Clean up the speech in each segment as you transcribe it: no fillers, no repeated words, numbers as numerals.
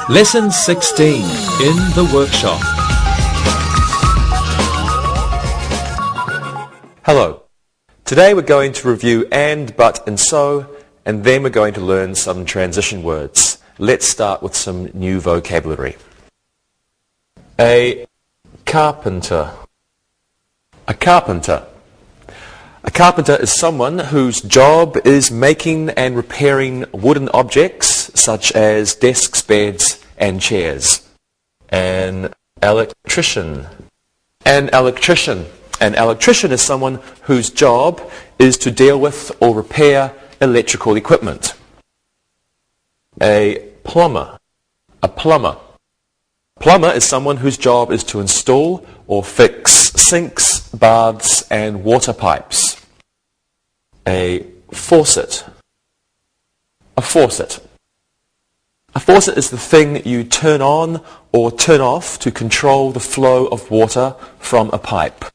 Lesson 16 in the workshop. Hello. Today we're going to review and, but, and so, and then we're going to learn some transition words. Let's start with some new vocabulary. A carpenter. A carpenter. A carpenter is someone whose job is making and repairing wooden objects such as desks, beds and chairs. An electrician. An electrician. An electrician is someone whose job is to deal with or repair electrical equipment. A plumber. A plumber. Plumber is someone whose job is to install or fix sinks, baths and water pipes. A faucet. A faucet. A faucet is the thing you turn on or turn off to control the flow of water from a pipe.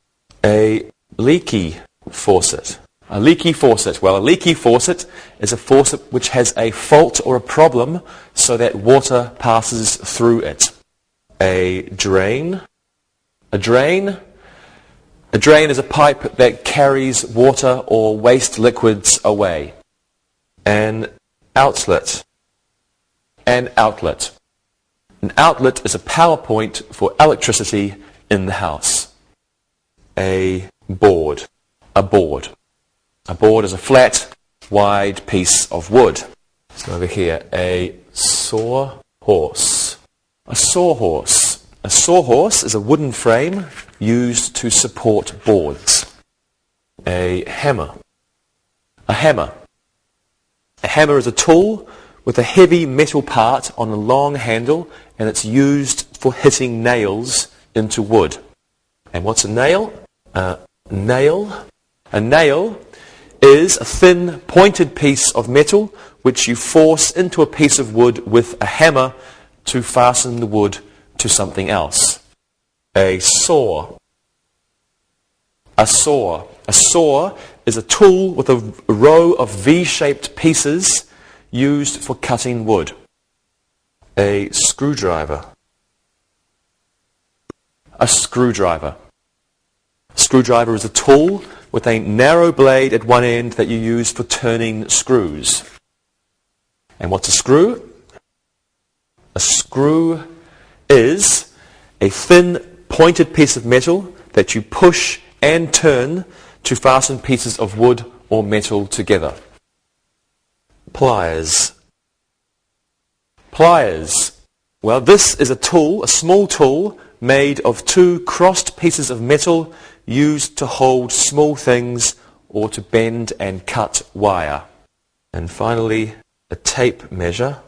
A leaky faucet. A leaky faucet. Well, a leaky faucet is a faucet which has a fault or a problem so that water passes through it. A drain. A drain. A drain is a pipe that carries water or waste liquids away. An outlet. An outlet. An outlet is a power point for electricity in the house. A board. A board. A board is a flat, wide piece of wood. So over here, a sawhorse. A sawhorse. A sawhorse is a wooden frame used to support boards. A hammer. A hammer. A hammer is a tool with a heavy metal part on a long handle, and it's used for hitting nails into wood. And what's a nail? A nail is a thin, pointed piece of metal which you force into a piece of wood with a hammer to fasten the wood to something else. A saw. A saw. A saw is a tool with a row of V-shaped pieces used for cutting wood. A screwdriver. A screwdriver. A screwdriver is a tool with a narrow blade at one end that you use for turning screws. And what's a screw? A screw is a thin, pointed piece of metal that you push and turn to fasten pieces of wood or metal together. Pliers. Pliers. Well, this is a tool, a small tool, made of two crossed pieces of metal used to hold small things or to bend and cut wire. And finally, a tape measure.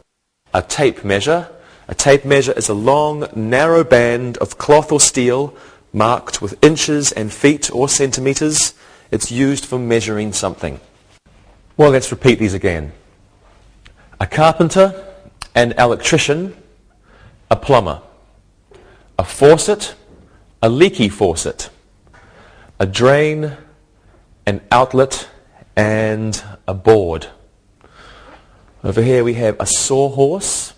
A tape measure. A tape measure is a long, narrow band of cloth or steel marked with inches and feet or centimeters. It's used for measuring something. Well, let's repeat these again. A carpenter, an electrician, a plumber. A faucet, a leaky faucet. A drain, an outlet, and a board. Over here we have a sawhorse,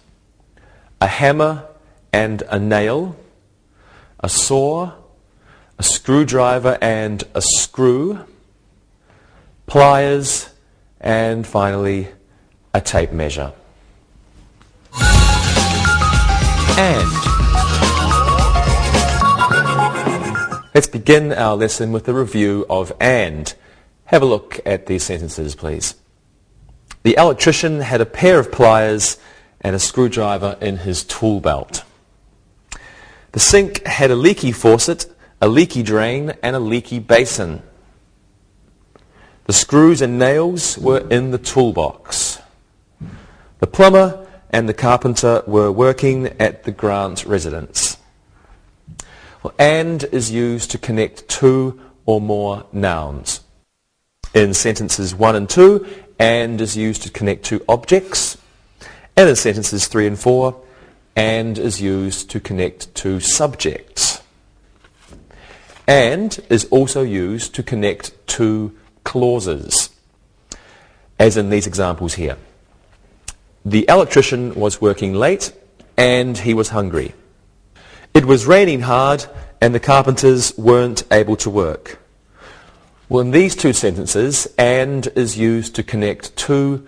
a hammer and a nail, a saw, a screwdriver and a screw, pliers, and finally a tape measure. And let's begin our lesson with a review of and. Have a look at these sentences, please. The electrician had a pair of pliers and a screwdriver in his tool belt. The sink had a leaky faucet, a leaky drain, and a leaky basin. The screws and nails were in the toolbox. The plumber and the carpenter were working at the Grant residence. Well, and is used to connect two or more nouns. In sentences 1 and 2, and is used to connect two objects. And in sentences 3 and 4, and is used to connect two subjects. And is also used to connect two clauses, as in these examples here. The electrician was working late and he was hungry. It was raining hard and the carpenters weren't able to work. Well, in these two sentences, and is used to connect two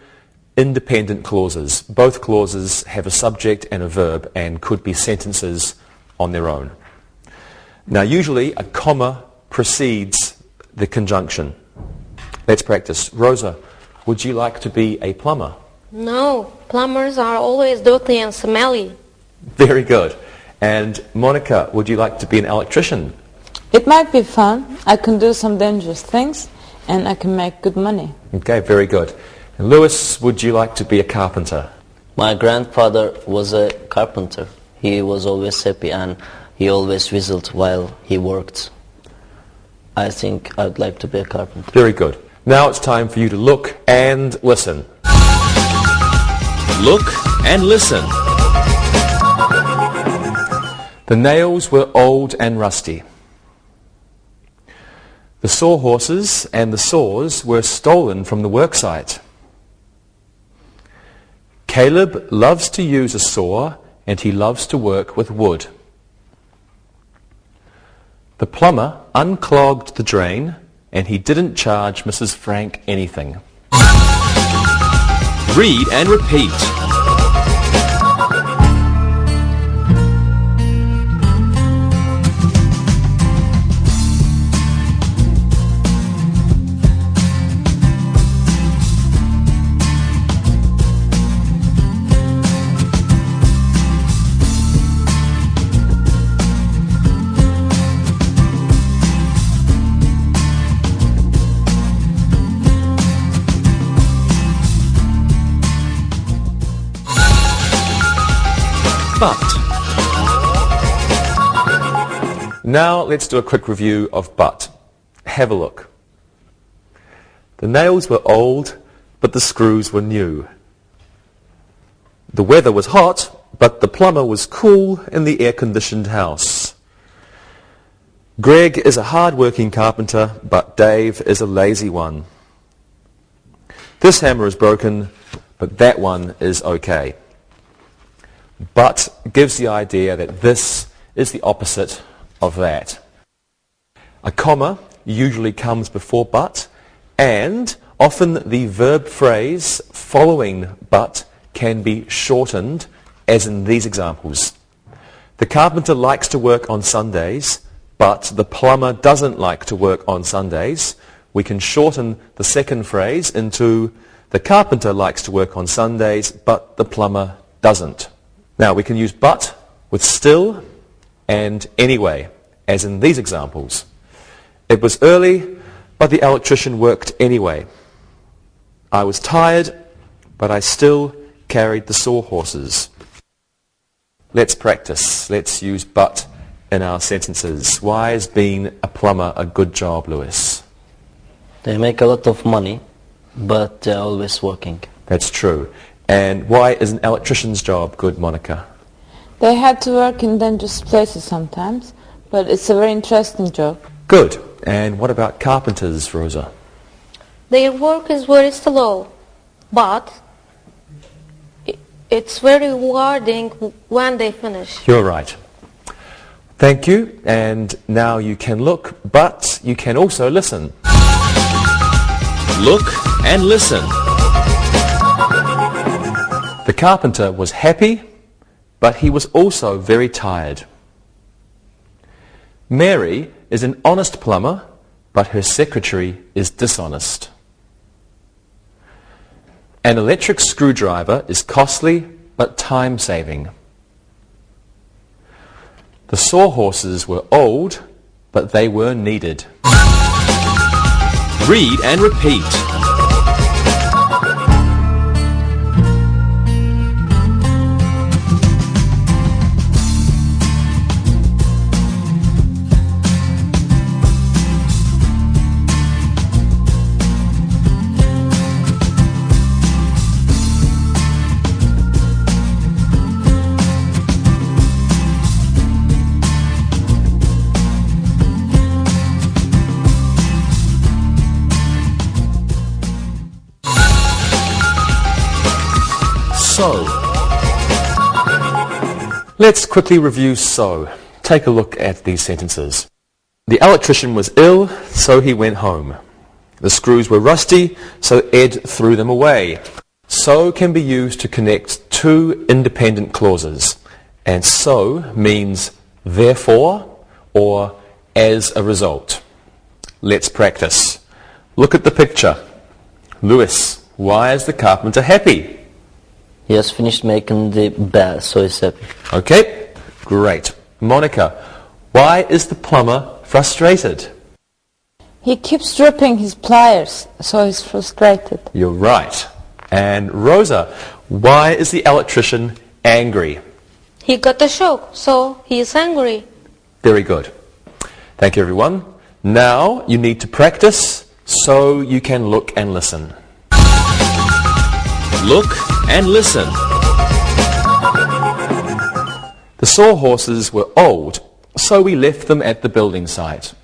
independent clauses. Both clauses have a subject and a verb and could be sentences on their own. Now, usually a comma precedes the conjunction. Let's practice. Rosa, would you like to be a plumber? No, plumbers are always dirty and smelly. Very good. And Monica, would you like to be an electrician? It might be fun. I can do some dangerous things and I can make good money. Okay, very good. And Lewis, would you like to be a carpenter? My grandfather was a carpenter. He was always happy and he always whistled while he worked. I think I'd like to be a carpenter. Very good. Now it's time for you to look and listen. Look and listen. The nails were old and rusty. The sawhorses and the saws were stolen from the worksite. Caleb loves to use a saw and he loves to work with wood. The plumber unclogged the drain and he didn't charge Mrs. Frank anything. Read and repeat. But. Now let's do a quick review of but. Have a look. The nails were old, but the screws were new. The weather was hot, but the plumber was cool in the air-conditioned house. Greg is a hard-working carpenter, but Dave is a lazy one. This hammer is broken, but that one is okay. But gives the idea that this is the opposite of that. A comma usually comes before but, and often the verb phrase following but can be shortened, as in these examples. The carpenter likes to work on Sundays, but the plumber doesn't like to work on Sundays. We can shorten the second phrase into the carpenter likes to work on Sundays, but the plumber doesn't. Now we can use but with still and anyway, as in these examples. It was early, but the electrician worked anyway. I was tired, but I still carried the sawhorses. Let's practice. Let's use but in our sentences. Why is being a plumber a good job, Lewis? They make a lot of money, but they're always working. That's true. And why is an electrician's job good, Monica? They had to work in dangerous places sometimes, but it's a very interesting job. Good. And what about carpenters, Rosa? Their work is very slow, but it's very rewarding when they finish. You're right. Thank you. And now you can look, but you can also listen. Look and listen. The carpenter was happy, but he was also very tired. Mary is an honest plumber, but her secretary is dishonest. An electric screwdriver is costly, but time-saving. The sawhorses were old, but they were needed. Read and repeat. So. Let's quickly review so. Take a look at these sentences. The electrician was ill, so he went home. The screws were rusty, so Ed threw them away. So can be used to connect two independent clauses. And so means therefore or as a result. Let's practice. Look at the picture. Lewis, why is the carpenter happy? He has finished making the bed, so he's happy. Okay, great. Monica, why is the plumber frustrated? He keeps dripping his pliers, so he's frustrated. You're right. And Rosa, why is the electrician angry? He got a shock, so he is angry. Very good. Thank you, everyone. Now you need to practice so you can look and listen. Look and listen. The sawhorses were old, so we left them at the building site.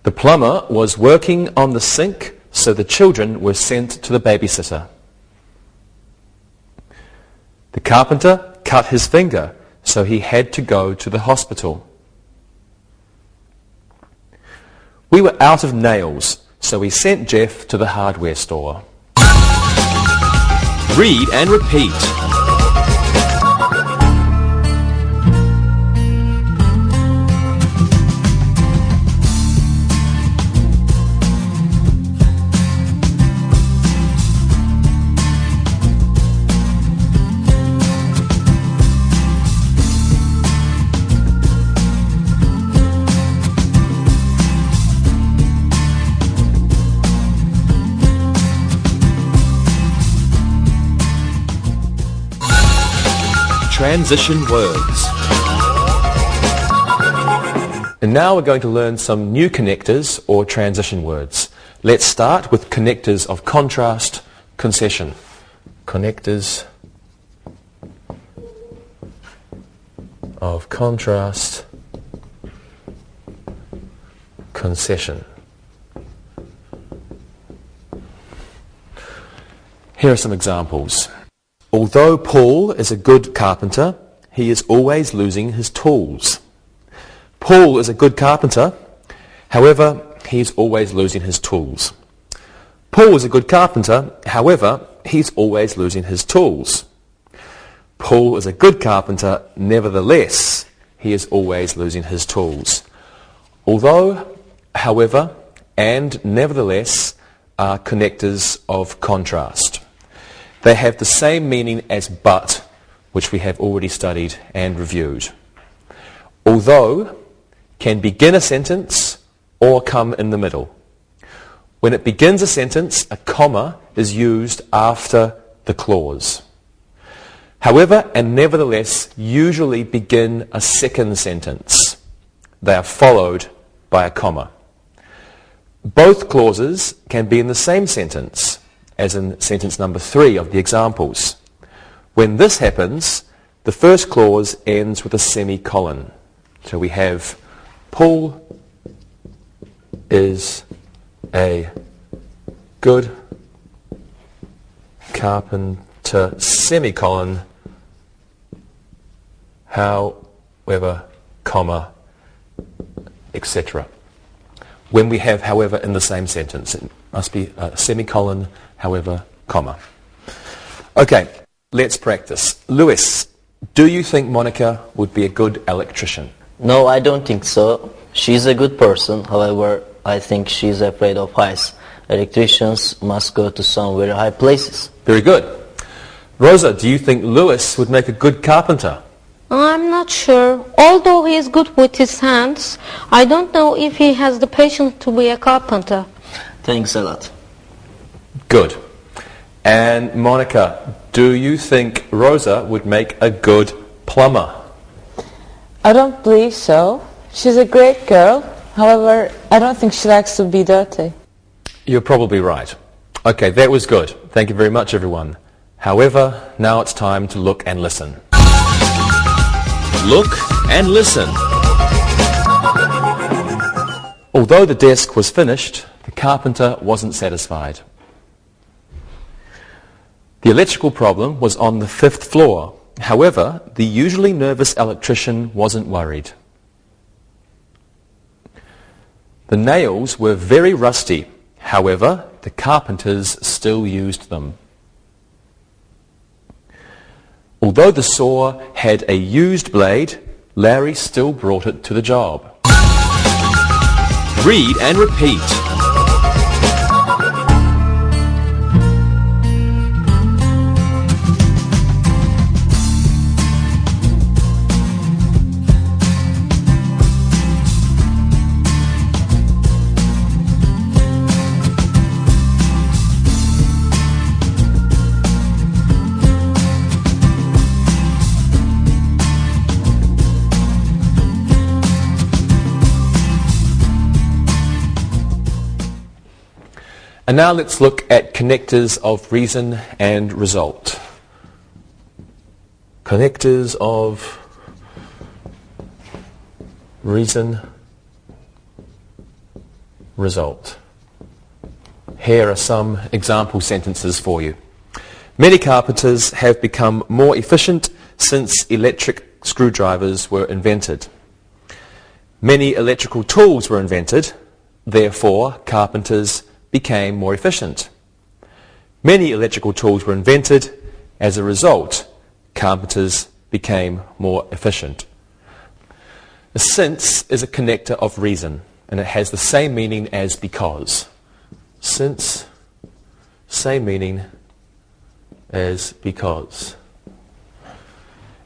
The plumber was working on the sink, so the children were sent to the babysitter. The carpenter cut his finger, so he had to go to the hospital. We were out of nails, so we sent Jeff to the hardware store. Read and repeat. Transition words. And now we're going to learn some new connectors or transition words. Let's start with connectors of contrast, concession. Connectors of contrast, concession. Here are some examples. Although Paul is a good carpenter, he is always losing his tools. Paul is a good carpenter, however, he is always losing his tools. Paul is a good carpenter, however, he's always losing his tools. Paul is a good carpenter, nevertheless, he is always losing his tools. Although, however, and nevertheless are connectors of contrast. They have the same meaning as but, which we have already studied and reviewed. Although can begin a sentence or come in the middle. When it begins a sentence, a comma is used after the clause. However and nevertheless usually begin a second sentence. They are followed by a comma. Both clauses can be in the same sentence, as in sentence number 3 of the examples. When this happens, the first clause ends with a semicolon. So we have Paul is a good carpenter, semicolon, however, comma, etc. When we have however in the same sentence, it must be a semicolon, however, comma. Okay, let's practice. Lewis, do you think Monica would be a good electrician? No, I don't think so. She's a good person, however, I think she's afraid of heights. Electricians must go to some very high places. Very good. Rosa, do you think Lewis would make a good carpenter? I'm not sure. Although he is good with his hands, I don't know if he has the patience to be a carpenter. Thanks a lot. Good. And Monica, do you think Rosa would make a good plumber? I don't believe so. She's a great girl. However, I don't think she likes to be dirty. You're probably right. Okay, that was good. Thank you very much, everyone. However, now it's time to look and listen. Look and listen. Although the desk was finished, the carpenter wasn't satisfied. The electrical problem was on the 5th floor. However, the usually nervous electrician wasn't worried. The nails were very rusty. However, the carpenters still used them. Although the saw had a used blade, Larry still brought it to the job. Read and repeat. And now let's look at connectors of reason and result. Connectors of reason, result. Here are some example sentences for you. Many carpenters have become more efficient since electric screwdrivers were invented. Many electrical tools were invented, therefore carpenters became more efficient. Many electrical tools were invented. As a result, carpenters became more efficient. A since is a connector of reason, and it has the same meaning as because. Since, same meaning as because.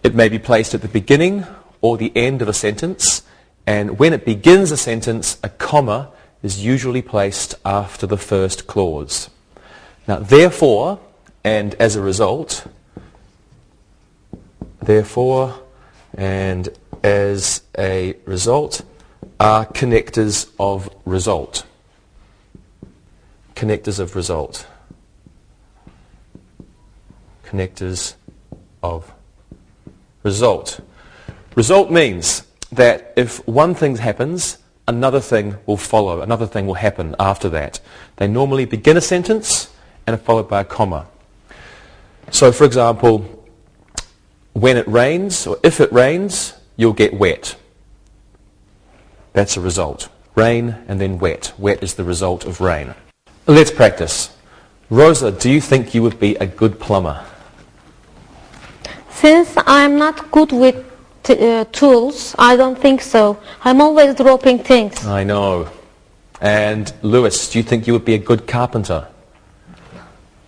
It may be placed at the beginning or the end of a sentence, and when it begins a sentence, a comma is usually placed after the first clause. Now, therefore, and as a result, therefore, and as a result, are connectors of result. Connectors of result. Connectors of result. Result means that if one thing happens, another thing will follow, another thing will happen after that. They normally begin a sentence and are followed by a comma. So, for example, when it rains, or if it rains, you'll get wet. That's a result. Rain and then wet. Wet is the result of rain. Let's practice. Rosa, do you think you would be a good plumber? Since I'm not good with tools, I don't think so. I'm always dropping things. I know. And Lewis, do you think you would be a good carpenter?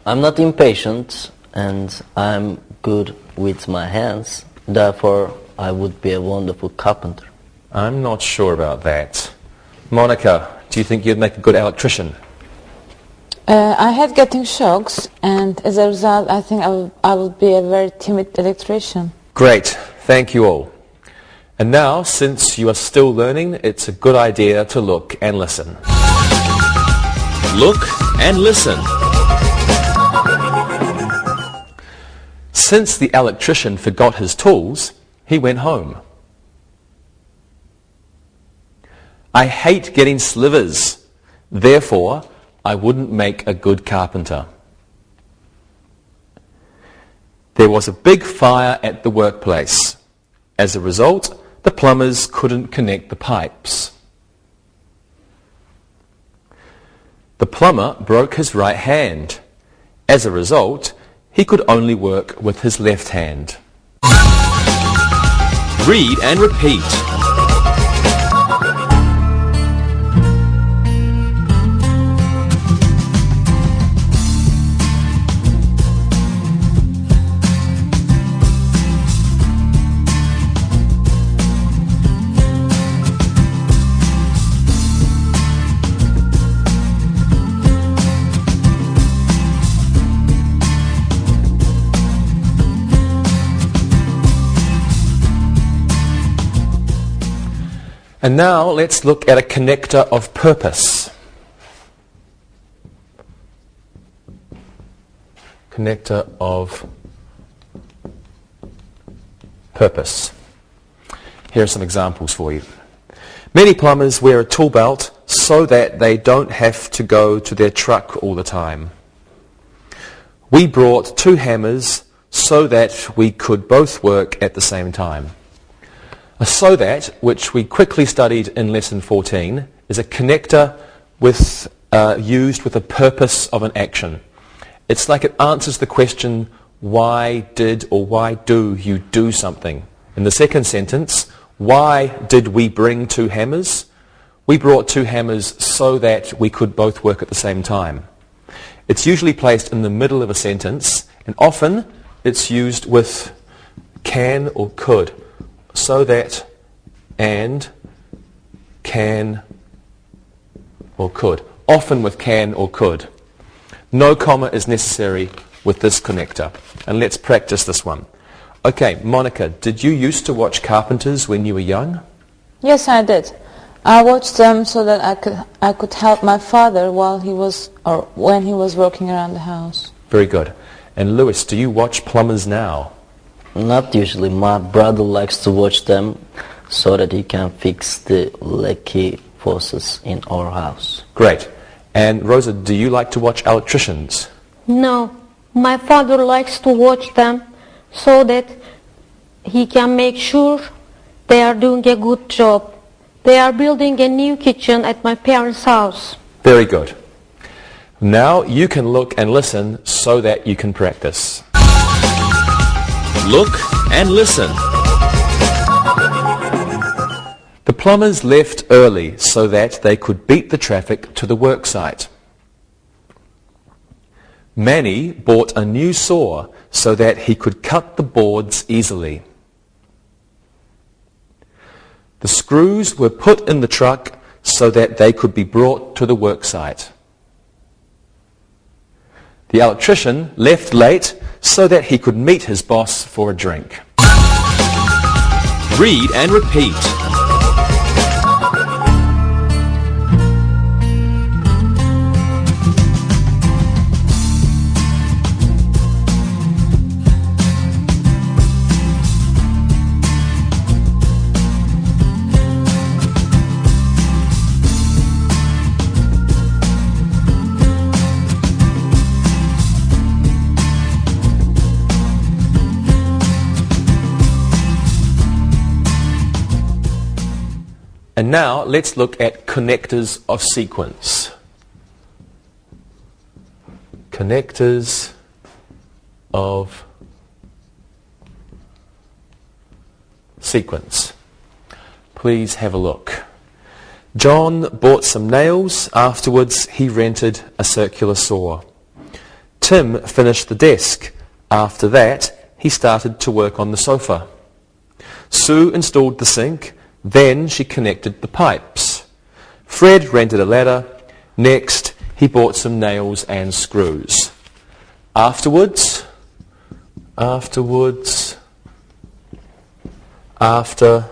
I'm not impatient and I'm good with my hands. Therefore, I would be a wonderful carpenter. I'm not sure about that. Monica, do you think you'd make a good electrician? I hate getting shocks, and as a result, I think I will be a very timid electrician. Great. Thank you all. And now, since you are still learning, it's a good idea to look and listen. Look and listen. Since the electrician forgot his tools, he went home. I hate getting slivers. Therefore, I wouldn't make a good carpenter. There was a big fire at the workplace. As a result, the plumbers couldn't connect the pipes. The plumber broke his right hand. As a result, he could only work with his left hand. Read and repeat. And now let's look at a connector of purpose. Connector of purpose. Here are some examples for you. Many plumbers wear a tool belt so that they don't have to go to their truck all the time. We brought 2 hammers so that we could both work at the same time. A so that, which we quickly studied in lesson 14, is a connector used with the purpose of an action. It's like it answers the question, why did or why do you do something? In the second sentence, why did we bring 2 hammers? We brought 2 hammers so that we could both work at the same time. It's usually placed in the middle of a sentence, and often it's used with can or could. So that, and, can or could. Often with can or could. No comma is necessary with this connector. And let's practice this one. Okay, Monica, did you used to watch carpenters when you were young? Yes, I did. I watched them so that I could help my father when he was working around the house. Very good. And Lewis, do you watch plumbers now? Not usually. My brother likes to watch them so that he can fix the leaky faucets in our house. Great. And Rosa, do you like to watch electricians? No, my father likes to watch them so that he can make sure they are doing a good job. They are building a new kitchen at my parents' house. Very good. Now you can look and listen so that you can practice. Look and listen. The plumbers left early so that they could beat the traffic to the work site. Manny bought a new saw so that he could cut the boards easily. The screws were put in the truck so that they could be brought to the work site. The electrician left late so that he could meet his boss for a drink. Read and repeat. And now let's look at connectors of sequence. Connectors of sequence. Please have a look. John bought some nails. Afterwards, he rented a circular saw. Tim finished the desk. After that, he started to work on the sofa. Sue installed the sink. Then she connected the pipes. Fred rented a ladder. Next, he bought some nails and screws. Afterwards, after,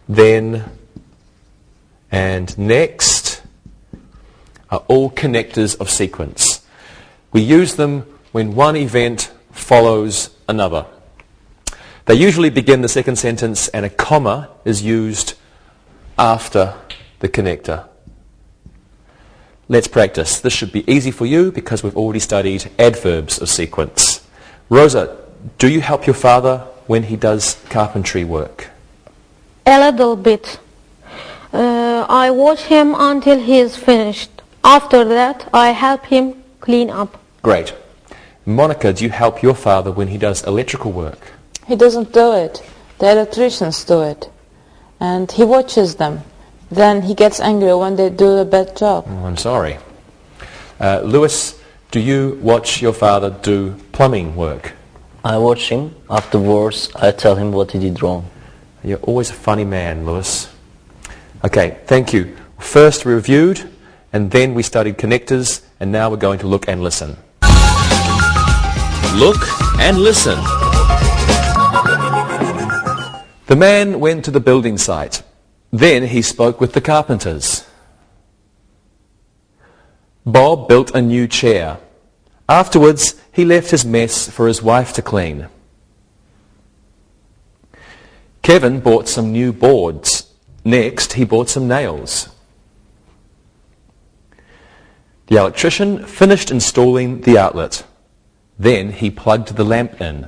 then, and next are all connectors of sequence. We use them when one event follows another. They usually begin the second sentence and a comma is used after the connector. Let's practice. This should be easy for you because we've already studied adverbs of sequence. Rosa, do you help your father when he does carpentry work? A little bit. I watch him until he is finished. After that, I help him clean up. Great. Monica, do you help your father when he does electrical work? He doesn't do it. The electricians do it. And he watches them. Then he gets angry when they do a bad job. Oh, I'm sorry. Lewis, do you watch your father do plumbing work? I watch him. Afterwards, I tell him what he did wrong. You're always a funny man, Lewis. Okay, thank you. First we reviewed, and then we studied connectors, and now we're going to look and listen. Look and listen. The man went to the building site. Then he spoke with the carpenters. Bob built a new chair. Afterwards, he left his mess for his wife to clean. Kevin bought some new boards. Next, he bought some nails. The electrician finished installing the outlet. Then he plugged the lamp in.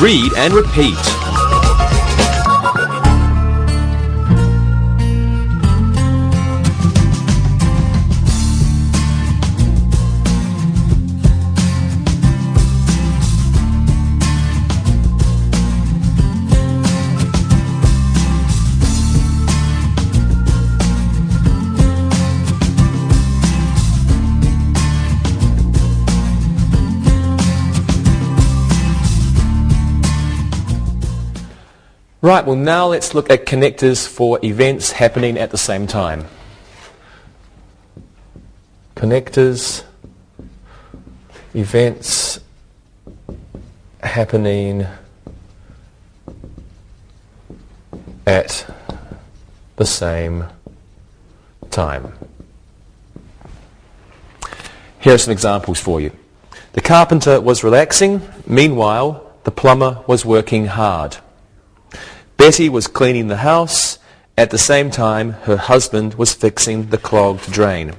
Read and repeat. Right, well now let's look at connectors for events happening at the same time. Connectors, events happening at the same time. Here are some examples for you. The carpenter was relaxing, meanwhile the plumber was working hard. Betty was cleaning the house. At the same time, her husband was fixing the clogged drain.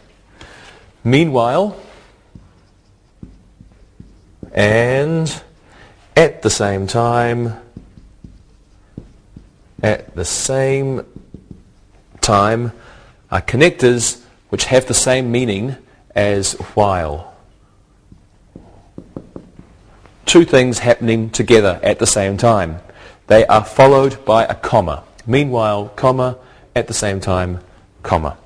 Meanwhile, and at the same time, are connectors which have the same meaning as while. Two things happening together at the same time. They are followed by a comma. Meanwhile, comma, at the same time, comma.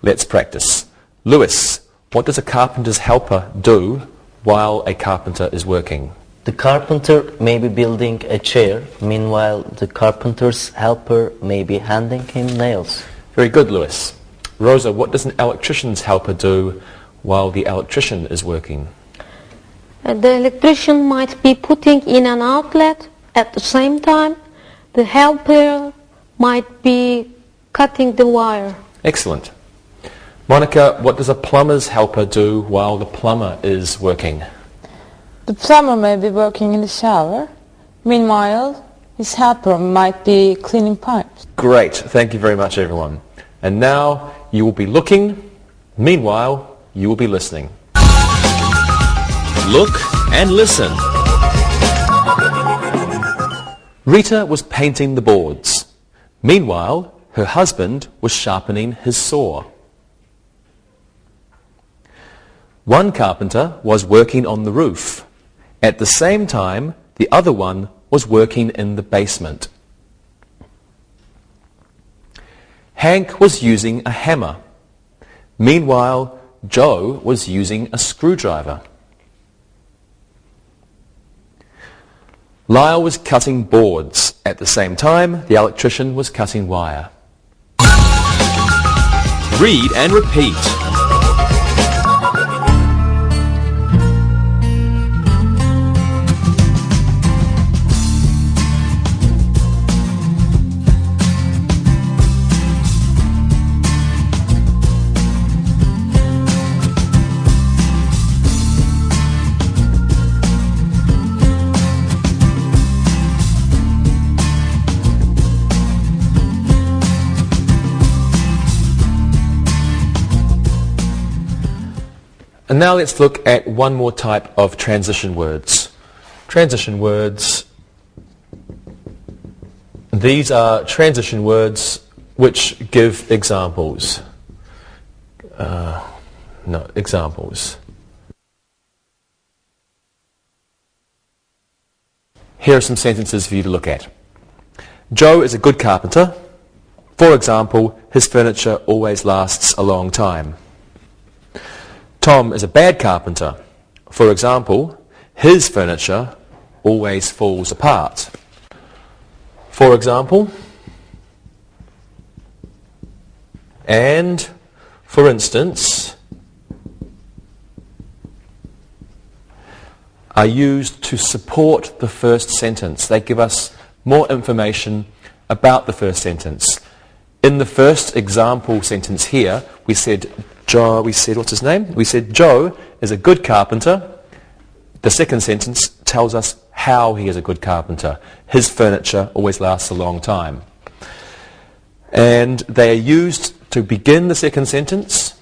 Let's practice. Lewis, what does a carpenter's helper do while a carpenter is working? The carpenter may be building a chair. Meanwhile, the carpenter's helper may be handing him nails. Very good, Lewis. Rosa, what does an electrician's helper do while the electrician is working? The electrician might be putting in an outlet. At the same time, the helper might be cutting the wire. Excellent. Monica, what does a plumber's helper do while the plumber is working? The plumber may be working in the shower. Meanwhile, his helper might be cleaning pipes. Great. Thank you very much, everyone. And now you will be looking. Meanwhile, you will be listening. Look and listen. Rita was painting the boards. Meanwhile, her husband was sharpening his saw. One carpenter was working on the roof. At the same time, the other one was working in the basement. Hank was using a hammer. Meanwhile, Joe was using a screwdriver. Lyle was cutting boards. At the same time, the electrician was cutting wire. Read and repeat. And now let's look at one more type of transition words. Transition words. These are transition words which give examples. Examples. Here are some sentences for you to look at. Joe is a good carpenter. For example, his furniture always lasts a long time. Tom is a bad carpenter. For example, his furniture always falls apart. For example, and for instance, are used to support the first sentence. They give us more information about the first sentence. In the first example sentence here, we said Joe is a good carpenter. The second sentence tells us how he is a good carpenter. His furniture always lasts a long time. And they are used to begin the second sentence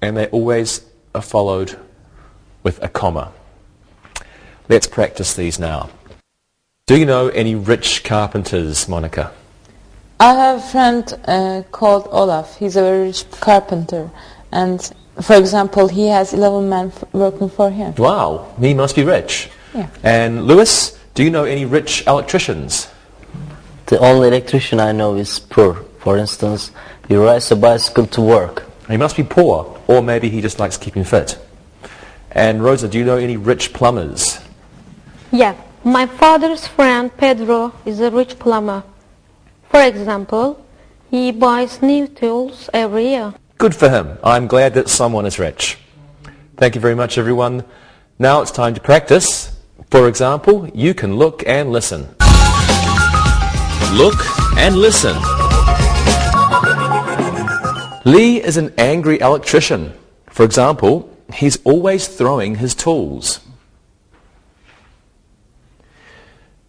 and they always are followed with a comma. Let's practice these now. Do you know any rich carpenters, Monica? I have a friend called Olaf. He's a very rich carpenter. And, for example, he has 11 men working for him. Wow, he must be rich. Yeah. And Lewis, do you know any rich electricians? The only electrician I know is poor. For instance, he rides a bicycle to work. He must be poor, or maybe he just likes keeping fit. And Rosa, do you know any rich plumbers? Yeah, my father's friend Pedro is a rich plumber. For example, he buys new tools every year. Good for him. I'm glad that someone is rich. Thank you very much, everyone. Now it's time to practice. For example, you can look and listen. Look and listen. Lee is an angry electrician. For example, he's always throwing his tools.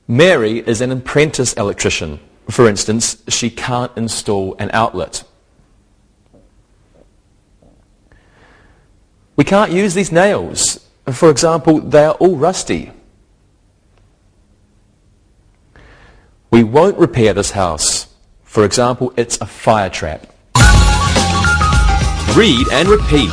Mary is an apprentice electrician. For instance, she can't install an outlet. We can't use these nails. For example, they are all rusty. We won't repair this house. For example, it's a fire trap. Read and repeat.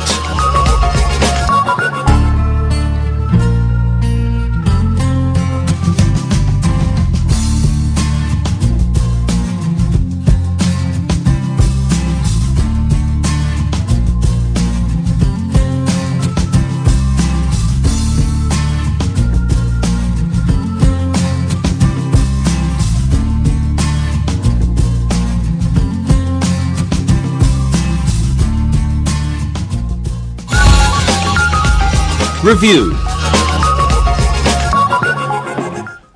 Review.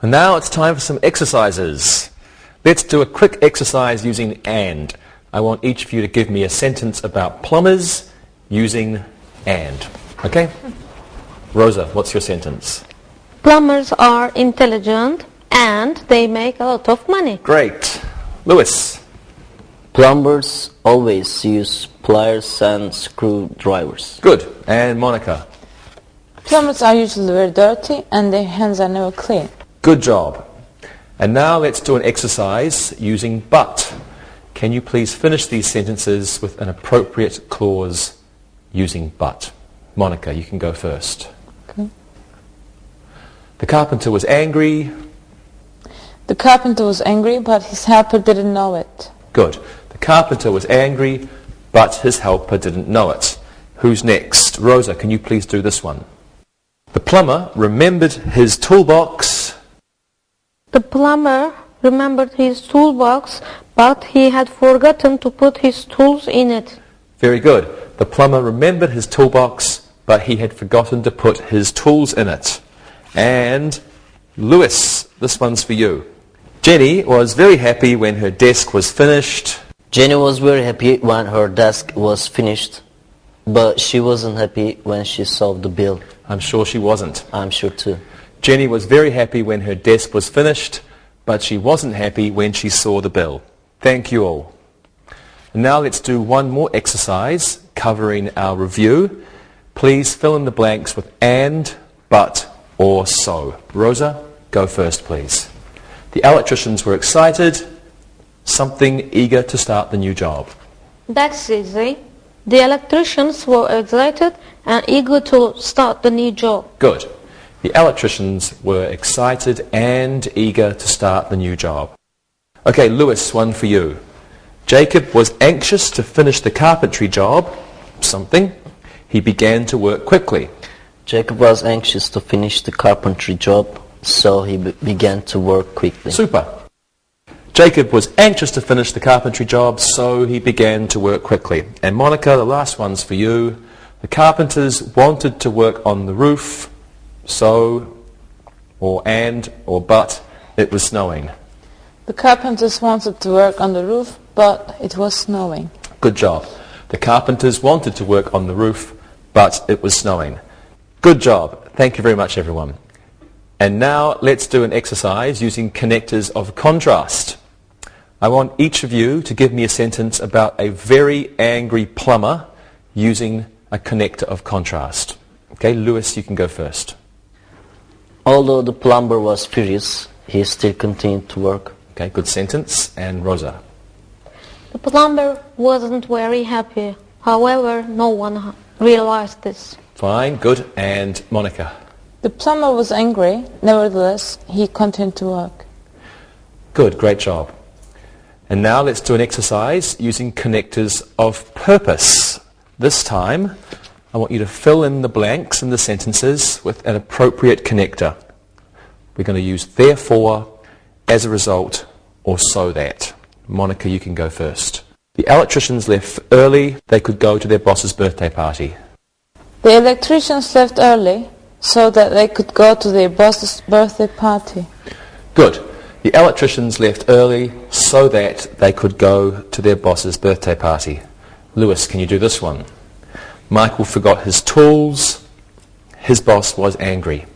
And now it's time for some exercises. Let's do a quick exercise using and. I want each of you to give me a sentence about plumbers using and. Okay? Rosa, what's your sentence? Plumbers are intelligent and they make a lot of money. Great. Lewis? Plumbers always use pliers and screwdrivers. Good. And Monica? Plumbers are usually very dirty and their hands are never clean. Good job. And now let's do an exercise using but. Can you please finish these sentences with an appropriate clause using but? Monica, you can go first. Okay. The carpenter was angry. The carpenter was angry, but his helper didn't know it. Good. The carpenter was angry, but his helper didn't know it. Who's next? Rosa, can you please do this one? The plumber remembered his toolbox. The plumber remembered his toolbox, but he had forgotten to put his tools in it. Very good. The plumber remembered his toolbox, but he had forgotten to put his tools in it. And Lewis, this one's for you. Jenny was very happy when her desk was finished. Jenny was very happy when her desk was finished, but she wasn't happy when she saw the bill. I'm sure she wasn't. I'm sure too. Jenny was very happy when her desk was finished, but she wasn't happy when she saw the bill. Thank you all. And now let's do one more exercise covering our review. Please fill in the blanks with and, but, or so. Rosa, go first, please. The electricians were excited, something eager to start the new job. That's easy. The electricians were excited and eager to start the new job. Good. The electricians were excited and eager to start the new job. Okay, Lewis, one for you. Jacob was anxious to finish the carpentry job, something. He began to work quickly. Jacob was anxious to finish the carpentry job, so he began to work quickly. Super. Jacob was anxious to finish the carpentry job, so he began to work quickly. And Monica, the last one's for you. The carpenters wanted to work on the roof, so, or and, or but, it was snowing. The carpenters wanted to work on the roof, but it was snowing. Good job. The carpenters wanted to work on the roof, but it was snowing. Good job. Thank you very much, everyone. And now let's do an exercise using connectors of contrast. I want each of you to give me a sentence about a very angry plumber using a connector of contrast. Okay, Lewis, you can go first. Although the plumber was furious, he still continued to work. Okay, good sentence. And Rosa. The plumber wasn't very happy. However, no one realized this. Fine, good. And Monica. The plumber was angry. Nevertheless, he continued to work. Good, great job. And now let's do an exercise using connectors of purpose. This time, I want you to fill in the blanks in the sentences with an appropriate connector. We're going to use therefore, as a result, or so that. Monica, you can go first. The electricians left early. They could go to their boss's birthday party. The electricians left early so that they could go to their boss's birthday party. Good. The electricians left early so that they could go to their boss's birthday party. Lewis, can you do this one? Michael forgot his tools. His boss was angry.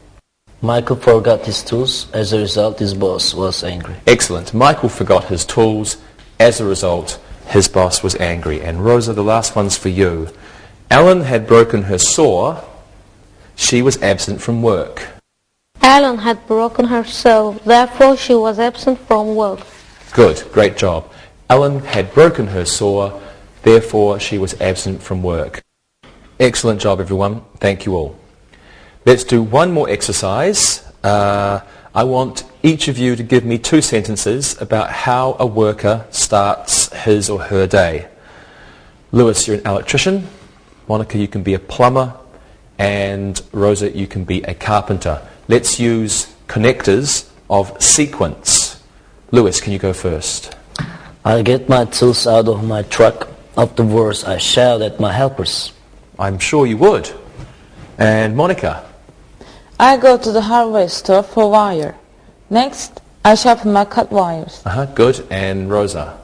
Michael forgot his tools. As a result, his boss was angry. Excellent. Michael forgot his tools. As a result, his boss was angry. And Rosa, the last one's for you. Ellen had broken her saw. She was absent from work. Ellen had broken her saw, therefore she was absent from work. Good, great job. Ellen had broken her saw, therefore she was absent from work. Excellent job, everyone. Thank you all. Let's do one more exercise. I want each of you to give me 2 sentences about how a worker starts his or her day. Lewis, you're an electrician. Monica, you can be a plumber. And Rosa, you can be a carpenter. Let's use connectors of sequence. Lewis, can you go first? I get my tools out of my truck. Afterwards, I shout at my helpers. I'm sure you would. And Monica? I go to the hardware store for wire. Next, I sharpen my cut wires. Good. And Rosa?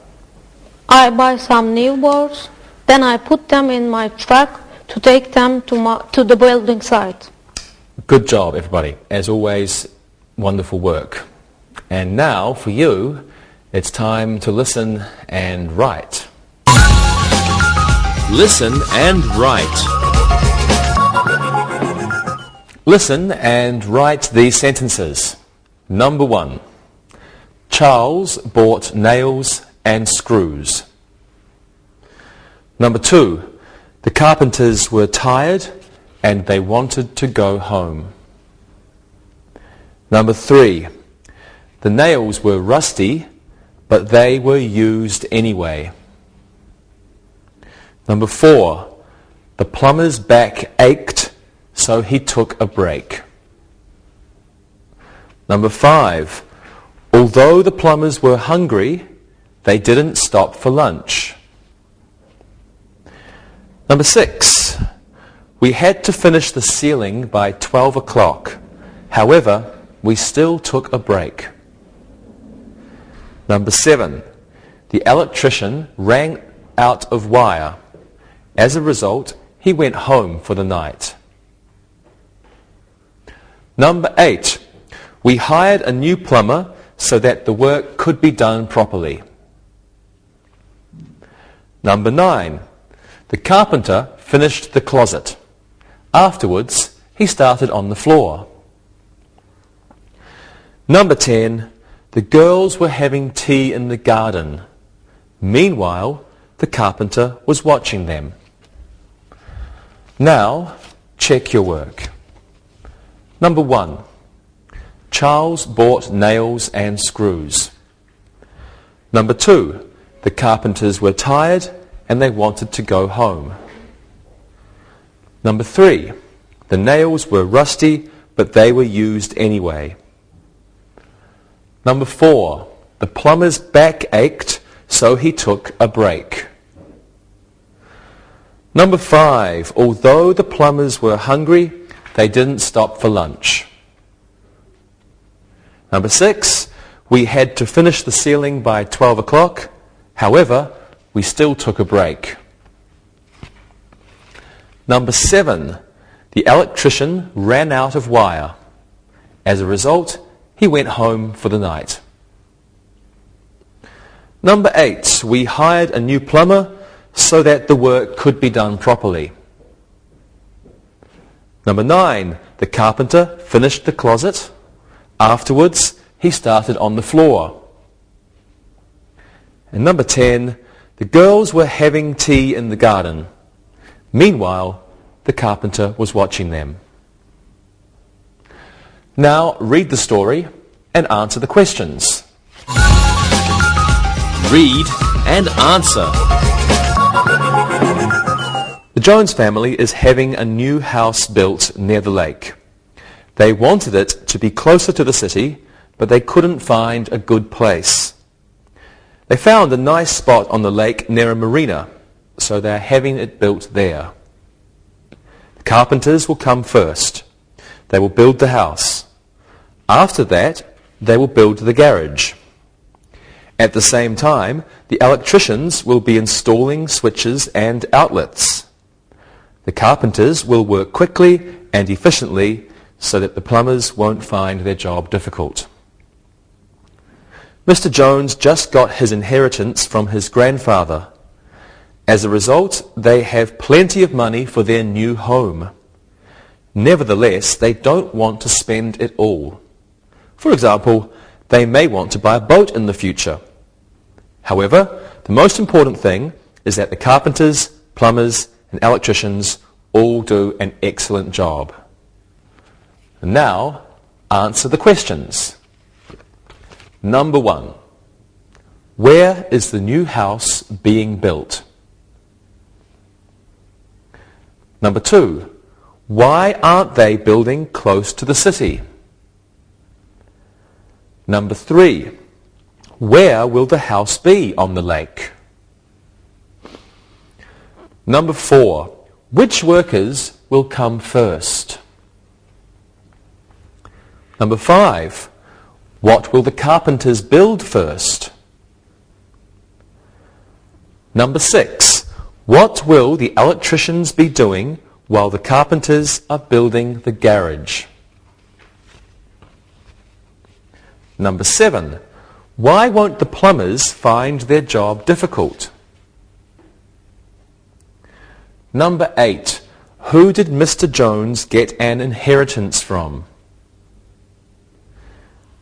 I buy some new boards, then I put them in my truck to take them to the building site. Good job, everybody. As always, wonderful work. And now, for you, it's time to listen and write. Listen and write. Listen and write these sentences. Number 1. Charles bought nails and screws. Number 2. The carpenters were tired and they wanted to go home. Number 3. The nails were rusty, but they were used anyway. Number 4. The plumber's back ached, so he took a break. Number 5. Although the plumbers were hungry, they didn't stop for lunch. Number 6. We had to finish the ceiling by 12 o'clock. However, we still took a break. Number 7. The electrician ran out of wire. As a result, he went home for the night. Number 8. We hired a new plumber so that the work could be done properly. Number 9. The carpenter finished the closet. Afterwards, he started on the floor. Number 10. The girls were having tea in the garden. Meanwhile, the carpenter was watching them. Now, check your work. Number 1. Charles bought nails and screws. Number 2. The carpenters were tired and they wanted to go home. Number 3. The nails were rusty, but they were used anyway. Number 4. The plumber's back ached, so he took a break. Number 5. Although the plumbers were hungry, they didn't stop for lunch. Number 6. We had to finish the ceiling by 12 o'clock. However, we still took a break. Number 7. The electrician ran out of wire. As a result, he went home for the night. Number 8. We hired a new plumber so that the work could be done properly. Number 9, the carpenter finished the closet. Afterwards, he started on the floor. And number 10, the girls were having tea in the garden. Meanwhile, the carpenter was watching them. Now read the story and answer the questions. Read and answer. The Jones family is having a new house built near the lake. They wanted it to be closer to the city, but they couldn't find a good place. They found a nice spot on the lake near a marina, so they're having it built there. The carpenters will come first. They will build the house. After that, they will build the garage. At the same time, the electricians will be installing switches and outlets. The carpenters will work quickly and efficiently so that the plumbers won't find their job difficult. Mr. Jones just got his inheritance from his grandfather. As a result, they have plenty of money for their new home. Nevertheless, they don't want to spend it all. For example, they may want to buy a boat in the future. However, the most important thing is that the carpenters, plumbers, and electricians all do an excellent job. And now, answer the questions. Number 1. Where is the new house being built? Number 2. Why aren't they building close to the city? Number 3. Where will the house be on the lake? Number 4. Which workers will come first? Number 5. What will the carpenters build first? Number 6. What will the electricians be doing while the carpenters are building the garage? Number 7. Why won't the plumbers find their job difficult? Number 8. Who did Mr. Jones get an inheritance from?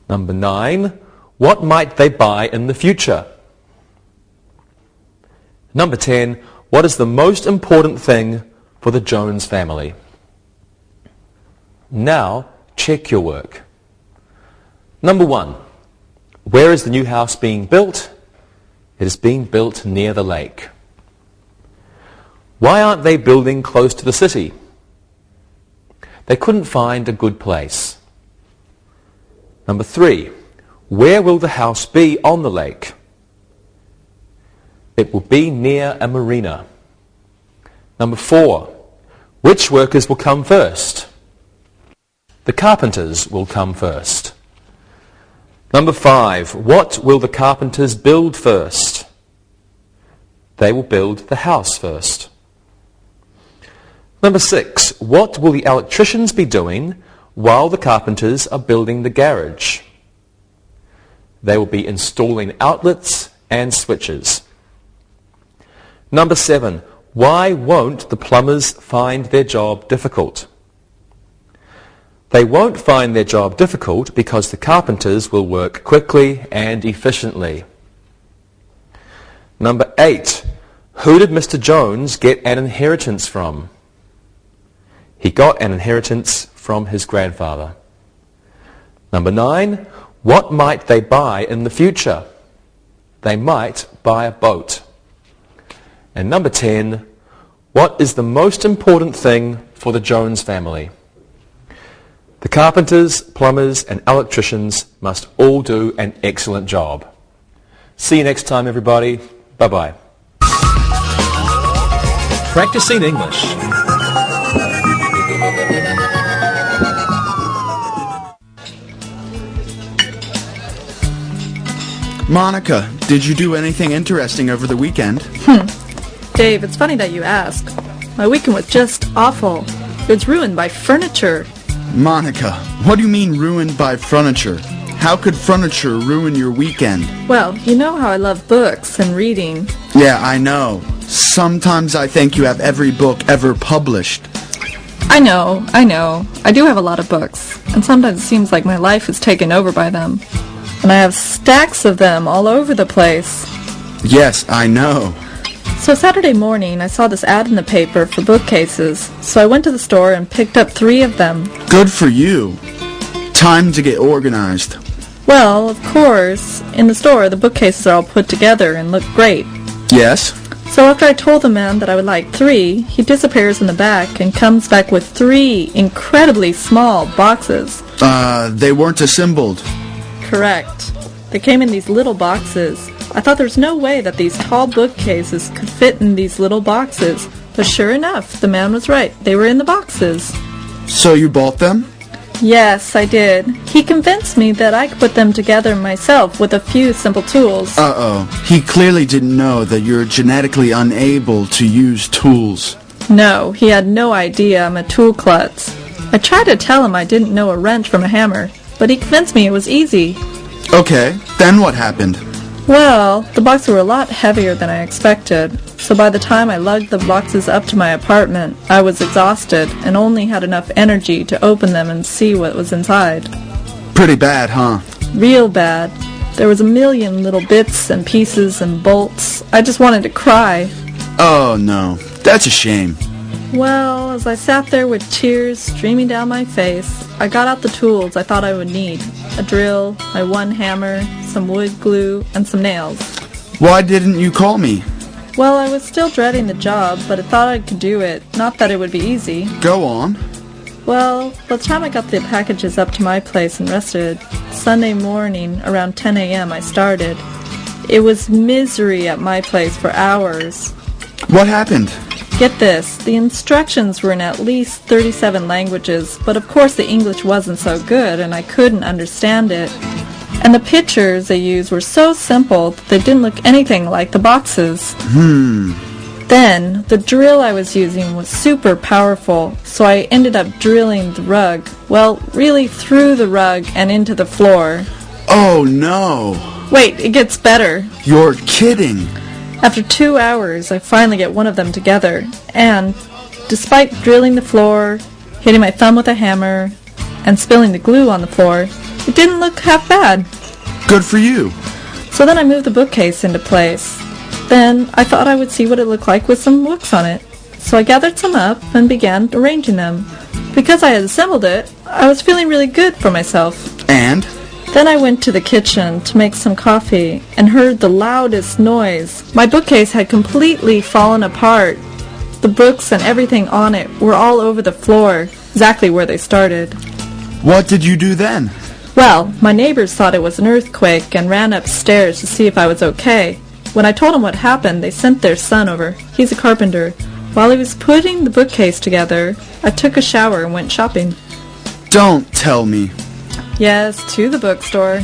Number 9. What might they buy in the future? Number 10. What is the most important thing for the Jones family? Now, check your work. Number 1. Where is the new house being built? It is being built near the lake. Why aren't they building close to the city? They couldn't find a good place. Number 3. Where will the house be on the lake? It will be near a marina. Number 4. Which workers will come first? The carpenters will come first. Number 5. What will the carpenters build first? They will build the house first. Number 6. What will the electricians be doing while the carpenters are building the garage? They will be installing outlets and switches. Number 7. Why won't the plumbers find their job difficult? They won't find their job difficult because the carpenters will work quickly and efficiently. Number 8. Who did Mr. Jones get an inheritance from? He got an inheritance from his grandfather. Number 9. What might they buy in the future? They might buy a boat. And number 10. What is the most important thing for the Jones family? The carpenters, plumbers, and electricians must all do an excellent job. See you next time, everybody. Bye-bye. Practicing English. Monica, did you do anything interesting over the weekend? Dave, it's funny that you ask. My weekend was just awful. It was ruined by furniture. Monica, what do you mean ruined by furniture? How could furniture ruin your weekend? Well, you know how I love books and reading. Yeah, I know. Sometimes I think you have every book ever published. I know. I do have a lot of books, and sometimes it seems like my life is taken over by them. And I have stacks of them all over the place. Yes, I know. So Saturday morning, I saw this ad in the paper for bookcases, so I went to the store and picked up 3 of them. Good for you. Time to get organized. Well, of course, in the store, the bookcases are all put together and look great. Yes? So after I told the man that I would like 3, he disappears in the back and comes back with 3 incredibly small boxes. They weren't assembled. Correct. They came in these little boxes. I thought there was no way that these tall bookcases could fit in these little boxes. But sure enough, the man was right. They were in the boxes. So you bought them? Yes, I did. He convinced me that I could put them together myself with a few simple tools. Uh-oh. He clearly didn't know that you're genetically unable to use tools. No, he had no idea I'm a tool klutz. I tried to tell him I didn't know a wrench from a hammer, but he convinced me it was easy. Okay, then what happened? Well, the boxes were a lot heavier than I expected, so by the time I lugged the boxes up to my apartment, I was exhausted and only had enough energy to open them and see what was inside. Pretty bad, huh? Real bad. There was a million little bits and pieces and bolts. I just wanted to cry. Oh, no. That's a shame. Well, as I sat there with tears streaming down my face, I got out the tools I thought I would need. A drill, my 1 hammer, some wood glue, and some nails. Why didn't you call me? Well, I was still dreading the job, but I thought I could do it. Not that it would be easy. Go on. Well, by the time I got the packages up to my place and rested, Sunday morning around 10 a.m. I started. It was misery at my place for hours. What happened? Get this, the instructions were in at least 37 languages, but of course the English wasn't so good and I couldn't understand it. And the pictures they used were so simple that they didn't look anything like the boxes. Then, the drill I was using was super powerful, so I ended up drilling the rug. Well, really through the rug and into the floor. Oh, no. Wait, it gets better. You're kidding. After 2 hours, I finally get one of them together, and despite drilling the floor, hitting my thumb with a hammer, and spilling the glue on the floor, it didn't look half bad. Good for you. So then I moved the bookcase into place. Then I thought I would see what it looked like with some books on it. So I gathered some up and began arranging them. Because I had assembled it, I was feeling really good for myself. And? Then I went to the kitchen to make some coffee and heard the loudest noise. My bookcase had completely fallen apart. The books and everything on it were all over the floor, exactly where they started. What did you do then? Well, my neighbors thought it was an earthquake and ran upstairs to see if I was okay. When I told them what happened, they sent their son over. He's a carpenter. While he was putting the bookcase together, I took a shower and went shopping. Don't tell me. Yes, to the bookstore.